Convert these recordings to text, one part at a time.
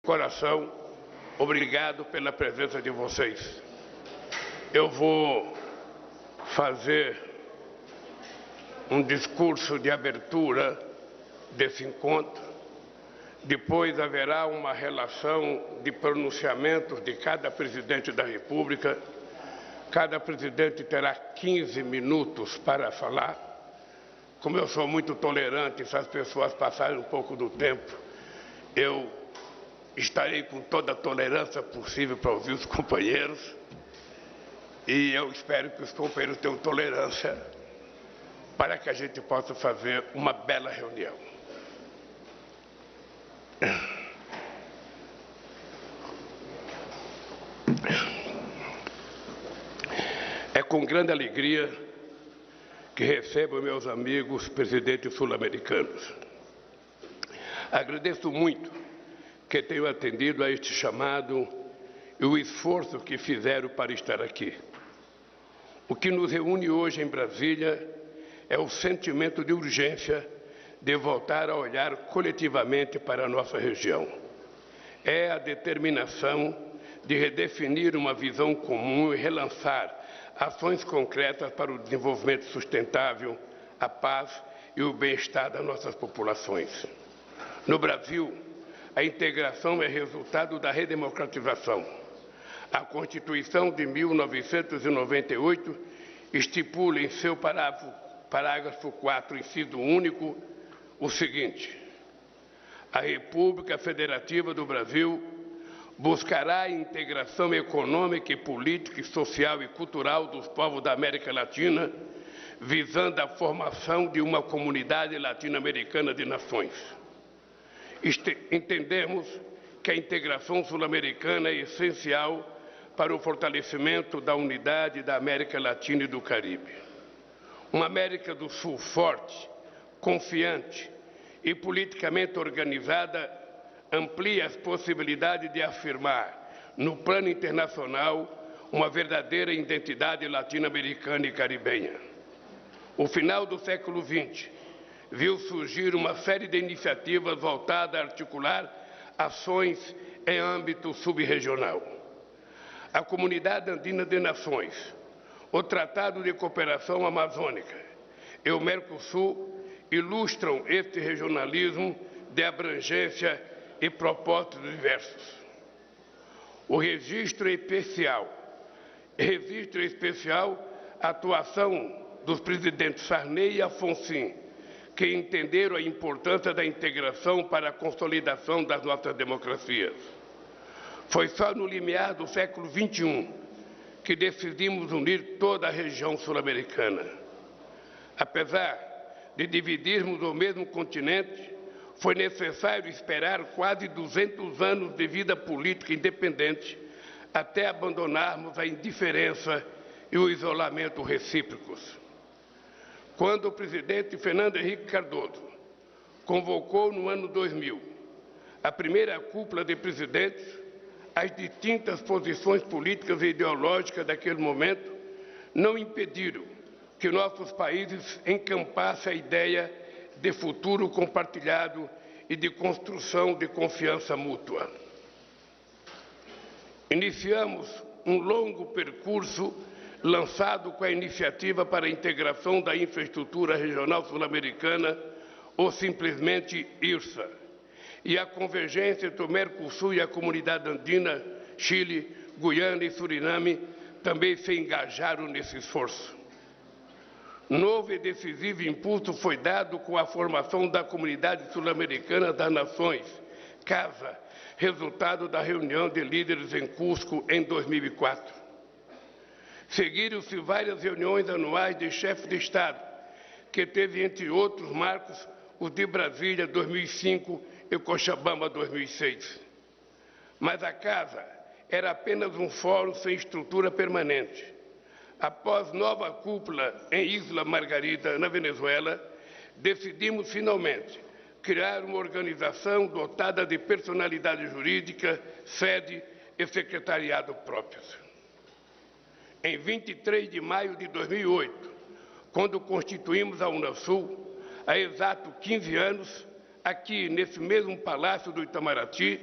coração, obrigado pela presença de vocês. Eu vou fazer um discurso de abertura desse encontro. Depois haverá uma relação de pronunciamentos de cada presidente da República. Cada presidente terá 15 minutos para falar. Como eu sou muito tolerante, se as pessoas passarem um pouco do tempo, eu estarei com toda a tolerância possível para ouvir os companheiros. E eu espero que os companheiros tenham tolerância para que a gente possa fazer uma bela reunião. É com grande alegria que recebo meus amigos presidentes sul-americanos. Agradeço muito que tenham atendido a este chamado e o esforço que fizeram para estar aqui. O que nos reúne hoje em Brasília é o sentimento de urgência de voltar a olhar coletivamente para a nossa região. É a determinação de redefinir uma visão comum e relançar ações concretas para o desenvolvimento sustentável, a paz e o bem-estar das nossas populações. No Brasil, a integração é resultado da redemocratização. A Constituição de 1998 estipula em seu parágrafo 4, inciso único, o seguinte: a República Federativa do Brasil buscará a integração econômica, política, social e cultural dos povos da América Latina, visando a formação de uma comunidade latino-americana de nações. Entendemos que a integração sul-americana é essencial para o fortalecimento da unidade da América Latina e do Caribe. Uma América do Sul forte, confiante e politicamente organizada amplia as possibilidades de afirmar, no plano internacional, uma verdadeira identidade latino-americana e caribenha. O final do século XX viu surgir uma série de iniciativas voltadas a articular ações em âmbito subregional. A Comunidade Andina de Nações, o Tratado de Cooperação Amazônica e o Mercosul ilustram este regionalismo de abrangência e propósitos diversos. O registro especial, a atuação dos presidentes Sarney e Alfonsin, que entenderam a importância da integração para a consolidação das nossas democracias. Foi só no limiar do século XXI que decidimos unir toda a região sul-americana. Apesar de dividirmos o mesmo continente, foi necessário esperar quase 200 anos de vida política independente até abandonarmos a indiferença e o isolamento recíprocos. Quando o presidente Fernando Henrique Cardoso convocou no ano 2000 a primeira cúpula de presidentes, as distintas posições políticas e ideológicas daquele momento não impediram que nossos países encampassem a ideia de futuro compartilhado e de construção de confiança mútua. Iniciamos um longo percurso lançado com a Iniciativa para a Integração da Infraestrutura Regional Sul-Americana, ou simplesmente IRSA, e a convergência entre o Mercosul e a Comunidade Andina, Chile, Guiana e Suriname também se engajaram nesse esforço. Novo e decisivo impulso foi dado com a formação da Comunidade Sul-Americana das Nações, CASA, resultado da reunião de líderes em Cusco em 2004. Seguiram-se várias reuniões anuais de chefes de Estado, que teve, entre outros marcos, os de Brasília 2005 e Cochabamba 2006. Mas a CASA era apenas um fórum sem estrutura permanente. Após nova cúpula em Isla Margarita, na Venezuela, decidimos finalmente criar uma organização dotada de personalidade jurídica, sede e secretariado próprios. Em 23 de maio de 2008, quando constituímos a Unasul, há exato 15 anos, aqui nesse mesmo Palácio do Itamaraty,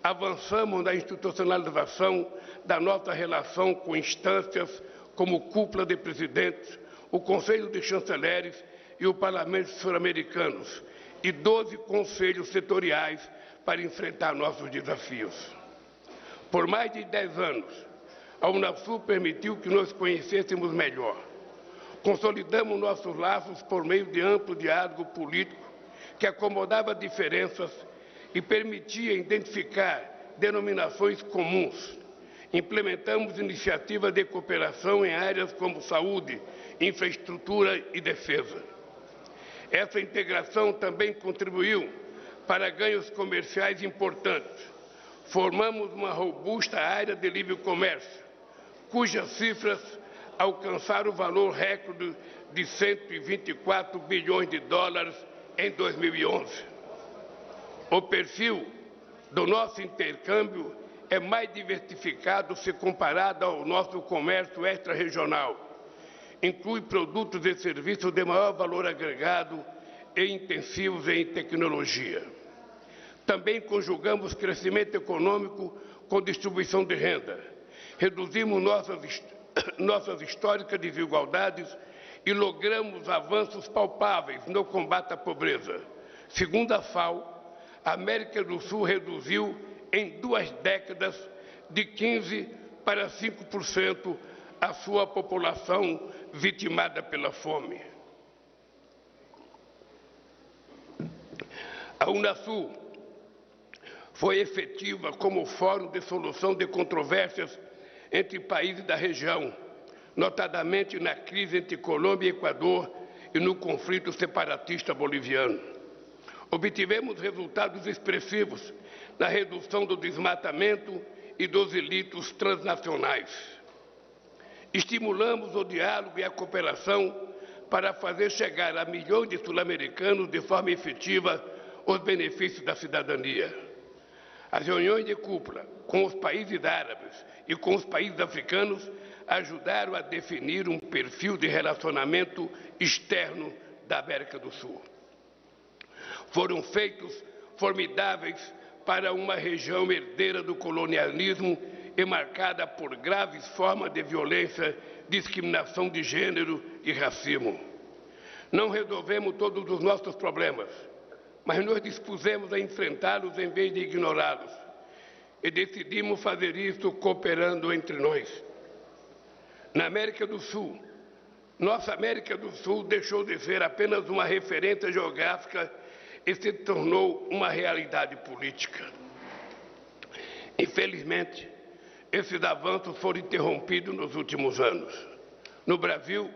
Avançamos na institucionalização da nossa relação com instâncias como Cúpula de Presidentes, o Conselho de Chanceleres e o Parlamento Sul-Americanos, e 12 conselhos setoriais para enfrentar nossos desafios. Por mais de 10 anos, a Unasul permitiu que nos conhecêssemos melhor. Consolidamos nossos laços por meio de amplo diálogo político que acomodava diferenças e permitia identificar denominações comuns. Implementamos iniciativas de cooperação em áreas como saúde, infraestrutura e defesa. Essa integração também contribuiu para ganhos comerciais importantes. Formamos uma robusta área de livre comércio, cujas cifras alcançaram o valor recorde de 124 bilhões de dólares em 2011. O perfil do nosso intercâmbio é mais diversificado se comparado ao nosso comércio extra-regional. Inclui produtos e serviços de maior valor agregado e intensivos em tecnologia. Também conjugamos crescimento econômico com distribuição de renda. Reduzimos nossas históricas desigualdades e logramos avanços palpáveis no combate à pobreza. Segundo a FAO, a América do Sul reduziu em 2 décadas de 15% para 5% a sua população vitimada pela fome. A Unasul foi efetiva como fórum de solução de controvérsias entre países da região, notadamente na crise entre Colômbia e Equador e no conflito separatista boliviano. Obtivemos resultados expressivos na redução do desmatamento e dos delitos transnacionais. Estimulamos o diálogo e a cooperação para fazer chegar a milhões de sul-americanos de forma efetiva os benefícios da cidadania. As reuniões de cúpula com os países árabes e com os países africanos ajudaram a definir um perfil de relacionamento externo da América do Sul. Foram feitos formidáveis para uma região herdeira do colonialismo e marcada por graves formas de violência, discriminação de gênero e racismo. Não resolvemos todos os nossos problemas, mas nos dispusemos a enfrentá-los em vez de ignorá-los. E decidimos fazer isso cooperando entre nós. Na América do Sul, nossa América do Sul deixou de ser apenas uma referência geográfica e se tornou uma realidade política. Infelizmente, esses avanços foram interrompidos nos últimos anos. No Brasil,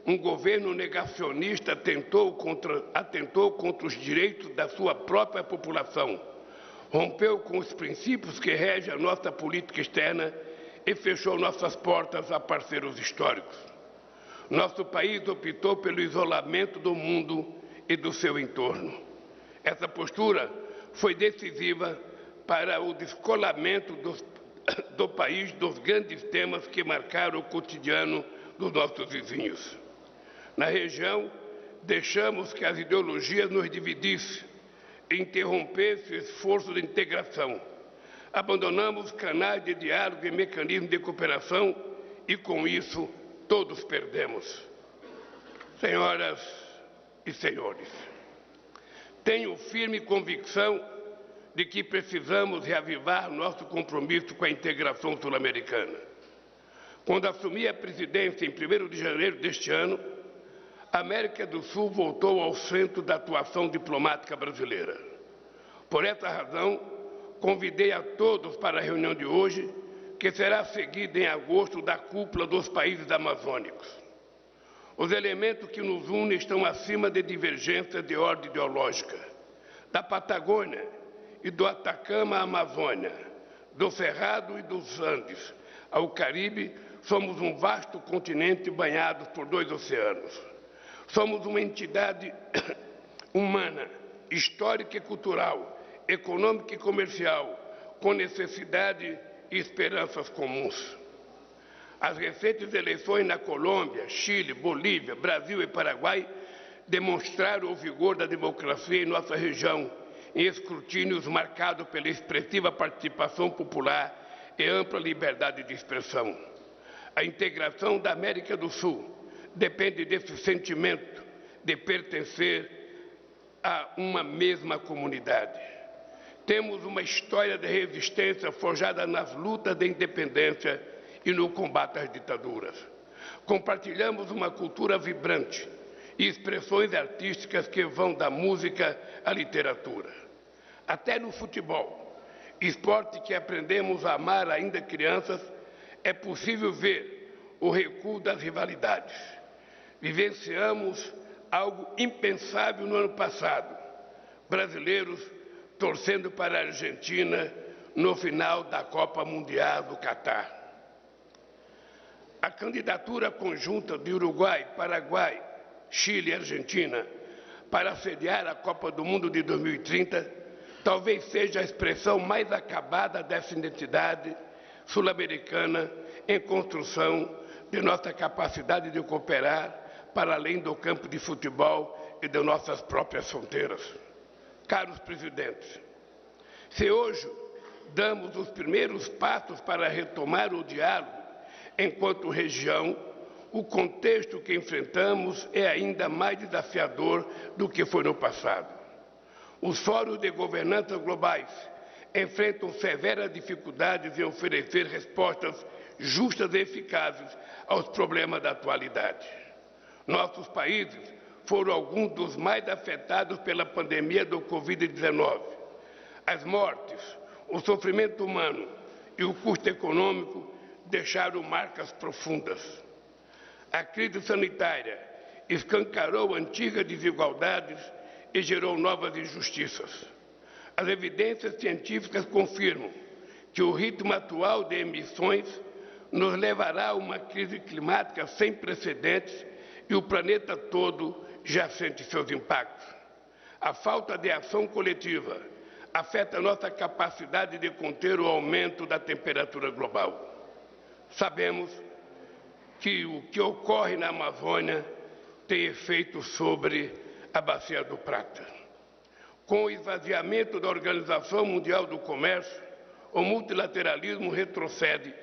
um governo negacionista atentou contra os direitos da sua própria população, rompeu com os princípios que regem a nossa política externa e fechou nossas portas a parceiros históricos. Nosso país optou pelo isolamento do mundo e do seu entorno. Essa postura foi decisiva para o descolamento do país dos grandes temas que marcaram o cotidiano dos nossos vizinhos. Na região, deixamos que as ideologias nos dividissem e interrompessem o esforço de integração. Abandonamos canais de diálogo e mecanismos de cooperação e, com isso, todos perdemos. Senhoras e senhores, tenho firme convicção de que precisamos reavivar nosso compromisso com a integração sul-americana. Quando assumi a presidência em 1º de janeiro deste ano, a América do Sul voltou ao centro da atuação diplomática brasileira. Por essa razão, convidei a todos para a reunião de hoje, que será seguida em agosto da cúpula dos países amazônicos. Os elementos que nos unem estão acima de divergências de ordem ideológica. Da Patagônia e do Atacama à Amazônia, do Cerrado e dos Andes ao Caribe, somos um vasto continente banhado por 2 oceanos. Somos uma entidade humana, histórica e cultural, econômica e comercial, com necessidade e esperanças comuns. As recentes eleições na Colômbia, Chile, Bolívia, Brasil e Paraguai demonstraram o vigor da democracia em nossa região em escrutínios marcados pela expressiva participação popular e ampla liberdade de expressão. A integração da América do Sul depende desse sentimento de pertencer a uma mesma comunidade. Temos uma história de resistência forjada nas lutas de independência e no combate às ditaduras. Compartilhamos uma cultura vibrante e expressões artísticas que vão da música à literatura. Até no futebol, esporte que aprendemos a amar ainda crianças, é possível ver o recuo das rivalidades. Vivenciamos algo impensável no ano passado. Brasileiros torcendo para a Argentina no final da Copa Mundial do Catar. A candidatura conjunta de Uruguai, Paraguai, Chile e Argentina para sediar a Copa do Mundo de 2030 talvez seja a expressão mais acabada dessa identidade sul-americana em construção de nossa capacidade de cooperar para além do campo de futebol e de nossas próprias fronteiras. Caros presidentes, se hoje damos os primeiros passos para retomar o diálogo enquanto região, o contexto que enfrentamos é ainda mais desafiador do que foi no passado. Os fóruns de governança globais enfrentam severas dificuldades em oferecer respostas justas e eficazes aos problemas da atualidade. Nossos países foram alguns dos mais afetados pela pandemia do Covid-19. As mortes, o sofrimento humano e o custo econômico deixaram marcas profundas. A crise sanitária escancarou antigas desigualdades e gerou novas injustiças. As evidências científicas confirmam que o ritmo atual de emissões nos levará a uma crise climática sem precedentes e o planeta todo já sente seus impactos. A falta de ação coletiva afeta nossa capacidade de conter o aumento da temperatura global. Sabemos que o que ocorre na Amazônia tem efeito sobre a Bacia do Prata. Com o esvaziamento da Organização Mundial do Comércio, o multilateralismo retrocede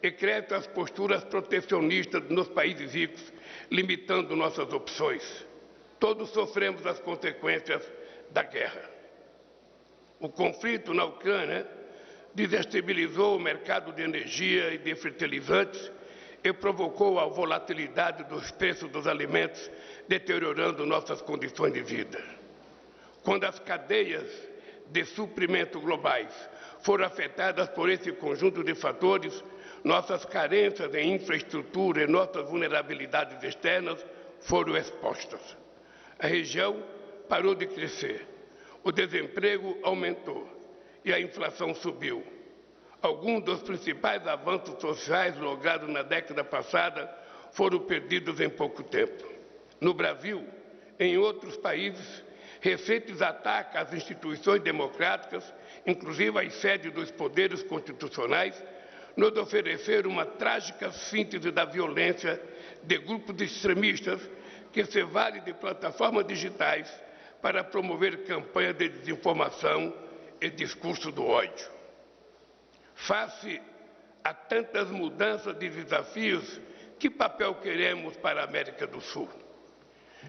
e crescem as posturas protecionistas nos países ricos, limitando nossas opções. Todos sofremos as consequências da guerra. O conflito na Ucrânia desestabilizou o mercado de energia e de fertilizantes e provocou a volatilidade dos preços dos alimentos, deteriorando nossas condições de vida. Quando as cadeias de suprimento globais foram afetadas por esse conjunto de fatores, nossas carências em infraestrutura e nossas vulnerabilidades externas foram expostas. A região parou de crescer, o desemprego aumentou e a inflação subiu. Alguns dos principais avanços sociais logrados na década passada foram perdidos em pouco tempo. No Brasil, em outros países, recentes ataques às instituições democráticas, inclusive às sedes dos poderes constitucionais, nos ofereceram uma trágica síntese da violência de grupos extremistas que se valem de plataformas digitais para promover campanhas de desinformação e discurso do ódio. Face a tantas mudanças de desafios, que papel queremos para a América do Sul?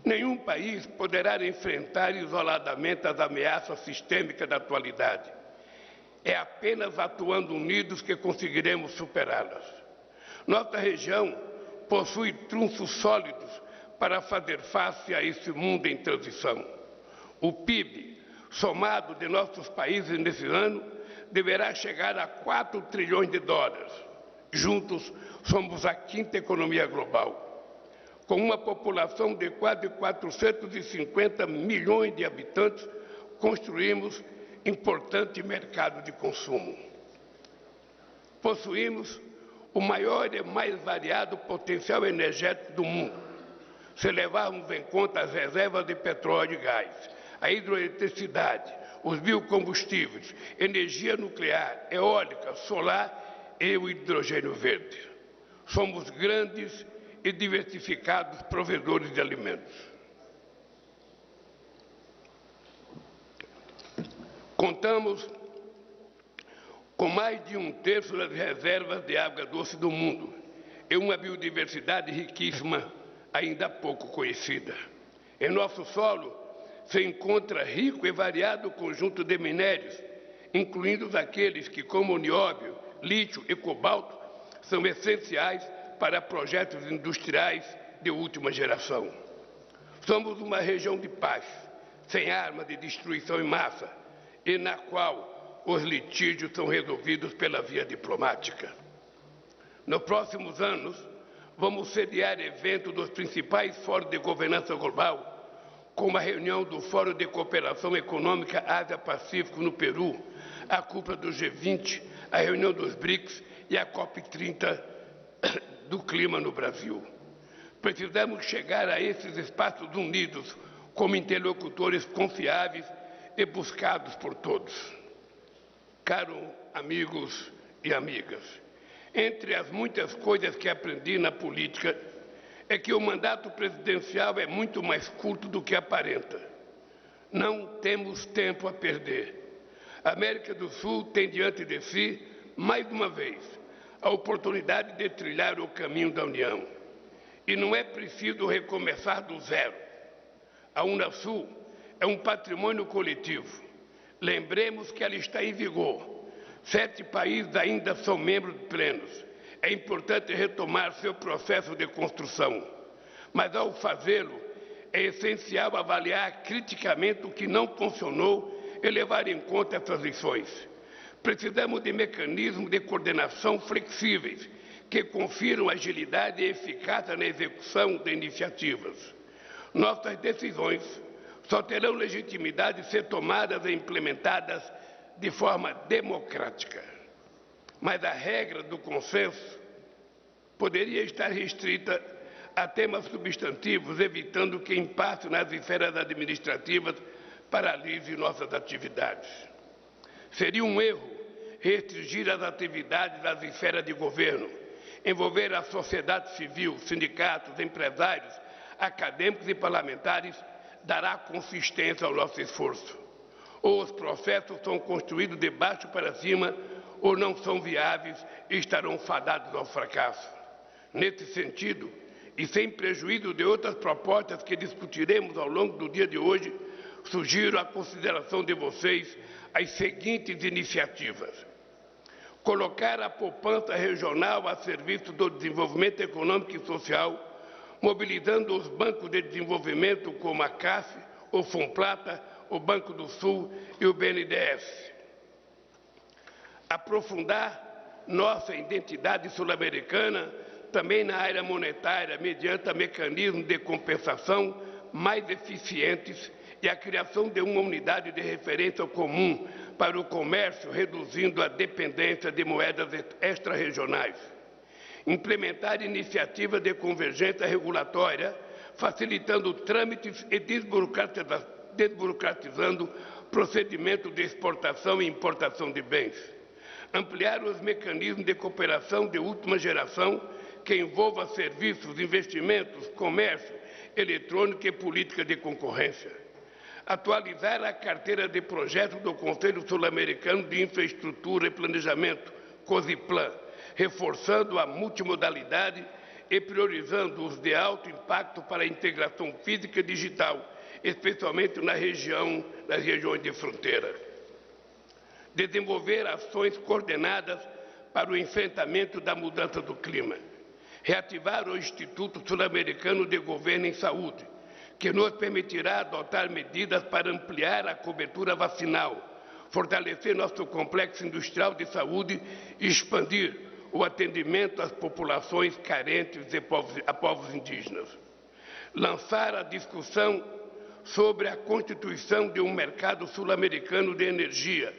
Nenhum país poderá enfrentar isoladamente as ameaças sistêmicas da atualidade. É apenas atuando unidos que conseguiremos superá-las. Nossa região possui trunfos sólidos para fazer face a esse mundo em transição. O PIB, somado de nossos países nesse ano, deverá chegar a 4 trilhões de dólares. Juntos, somos a quinta economia global. Com uma população de quase 450 milhões de habitantes, construímos importante mercado de consumo. Possuímos o maior e mais variado potencial energético do mundo, se levarmos em conta as reservas de petróleo e gás, a hidroeletricidade, os biocombustíveis, energia nuclear, eólica, solar e o hidrogênio verde. Somos grandes e diversificados provedores de alimentos. Contamos com mais de 1/3 das reservas de água doce do mundo e uma biodiversidade riquíssima, ainda pouco conhecida. Em nosso solo se encontra rico e variado conjunto de minérios, incluindo aqueles que, como o nióbio, lítio e cobalto, são essenciais para projetos industriais de última geração. Somos uma região de paz, sem armas de destruição em massa, e na qual os litígios são resolvidos pela via diplomática. Nos próximos anos, vamos sediar eventos dos principais fóruns de governança global, como a reunião do Fórum de Cooperação Econômica Ásia-Pacífico no Peru, a cúpula do G20, a reunião dos BRICS e a COP30 do clima no Brasil. Precisamos chegar a esses espaços unidos como interlocutores confiáveis e buscados por todos. Caros amigos e amigas, entre as muitas coisas que aprendi na política, é que o mandato presidencial é muito mais curto do que aparenta. Não temos tempo a perder. A América do Sul tem diante de si, mais uma vez, a oportunidade de trilhar o caminho da União. E não é preciso recomeçar do zero. A Unasul é um patrimônio coletivo. Lembremos que ela está em vigor. 7 países ainda são membros plenos. É importante retomar seu processo de construção. Mas, ao fazê-lo, é essencial avaliar criticamente o que não funcionou e levar em conta essas lições. Precisamos de mecanismos de coordenação flexíveis, que confiram agilidade e eficácia na execução de iniciativas. Nossas decisões só terão legitimidade se tomadas e implementadas de forma democrática. Mas a regra do consenso poderia estar restrita a temas substantivos, evitando que impasse nas esferas administrativas paralise nossas atividades. Seria um erro restringir as atividades às esferas de governo, envolver a sociedade civil, sindicatos, empresários, acadêmicos e parlamentares dará consistência ao nosso esforço. Ou os processos são construídos de baixo para cima, ou não são viáveis e estarão fadados ao fracasso. Nesse sentido, e sem prejuízo de outras propostas que discutiremos ao longo do dia de hoje, sugiro à consideração de vocês as seguintes iniciativas. Colocar a poupança regional a serviço do desenvolvimento econômico e social, mobilizando os bancos de desenvolvimento como a CAF, o Fomplata, o Banco do Sul e o BNDES. Aprofundar nossa identidade sul-americana também na área monetária, mediante mecanismos de compensação mais eficientes e a criação de uma unidade de referência comum para o comércio, reduzindo a dependência de moedas extra-regionais. Implementar iniciativas de convergência regulatória, facilitando trâmites e desburocratizando procedimentos de exportação e importação de bens. Ampliar os mecanismos de cooperação de última geração que envolva serviços, investimentos, comércio eletrônico e política de concorrência. Atualizar a carteira de projetos do Conselho Sul-Americano de Infraestrutura e Planejamento, COSIPLAN, reforçando a multimodalidade e priorizando os de alto impacto para a integração física e digital, especialmente nas regiões de fronteira. Desenvolver ações coordenadas para o enfrentamento da mudança do clima. Reativar o Instituto Sul-Americano de Governo em Saúde, que nos permitirá adotar medidas para ampliar a cobertura vacinal, fortalecer nosso complexo industrial de saúde e expandir o atendimento às populações carentes e a povos indígenas. Lançar a discussão sobre a constituição de um mercado sul-americano de energia,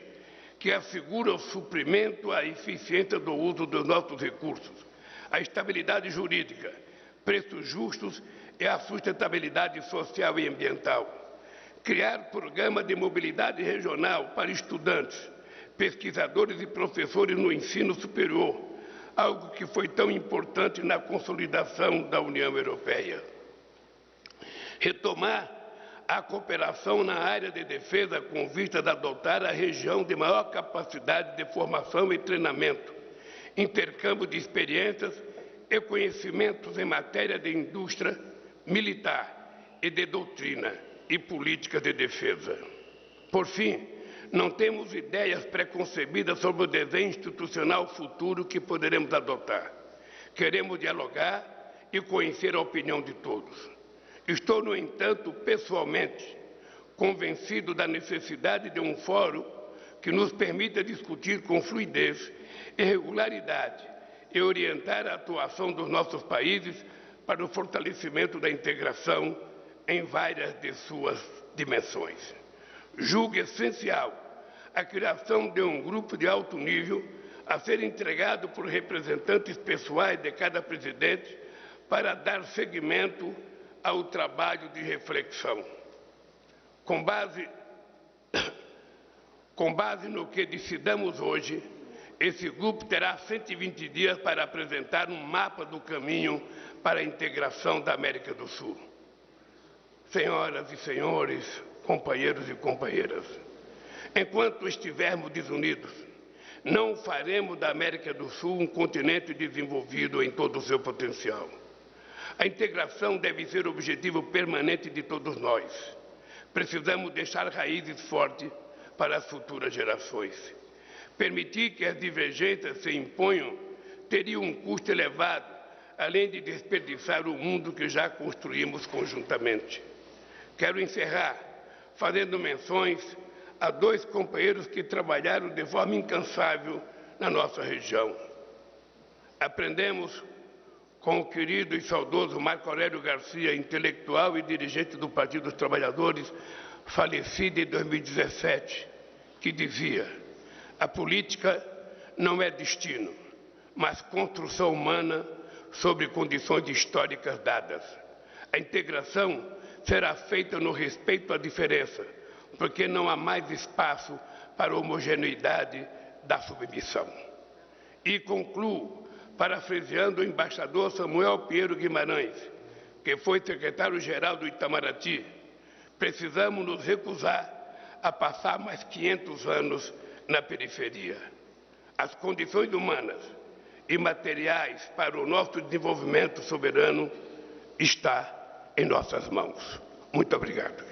que assegura o suprimento, a eficiência do uso dos nossos recursos, a estabilidade jurídica, preços justos e a sustentabilidade social e ambiental. Criar programa de mobilidade regional para estudantes, pesquisadores e professores no ensino superior, algo que foi tão importante na consolidação da União Europeia. Retomar a cooperação na área de defesa com vistas a adotar a região de maior capacidade de formação e treinamento, intercâmbio de experiências e conhecimentos em matéria de indústria militar e de doutrina e políticas de defesa. Por fim, não temos ideias preconcebidas sobre o desenho institucional futuro que poderemos adotar. Queremos dialogar e conhecer a opinião de todos. Estou, no entanto, pessoalmente convencido da necessidade de um fórum que nos permita discutir com fluidez e regularidade e orientar a atuação dos nossos países para o fortalecimento da integração em várias de suas dimensões. Julgo essencial a criação de um grupo de alto nível a ser entregado por representantes pessoais de cada presidente para dar seguimento ao trabalho de reflexão. Com base no que decidamos hoje, esse grupo terá 120 dias para apresentar um mapa do caminho para a integração da América do Sul. Senhoras e senhores, companheiros e companheiras, enquanto estivermos desunidos, não faremos da América do Sul um continente desenvolvido em todo o seu potencial. A integração deve ser o objetivo permanente de todos nós. Precisamos deixar raízes fortes para as futuras gerações. Permitir que as divergências se imponham teria um custo elevado, além de desperdiçar o mundo que já construímos conjuntamente. Quero encerrar fazendo menções a dois companheiros que trabalharam de forma incansável na nossa região. Aprendemos com o querido e saudoso Marco Aurélio Garcia, intelectual e dirigente do Partido dos Trabalhadores, falecido em 2017, que dizia: a política não é destino, mas construção humana sobre condições históricas dadas. A integração será feita no respeito à diferença, porque não há mais espaço para a homogeneidade da submissão. E concluo parafraseando o embaixador Samuel Pinheiro Guimarães, que foi secretário-geral do Itamaraty: precisamos nos recusar a passar mais 500 anos na periferia. As condições humanas e materiais para o nosso desenvolvimento soberano está em nossas mãos. Muito obrigado.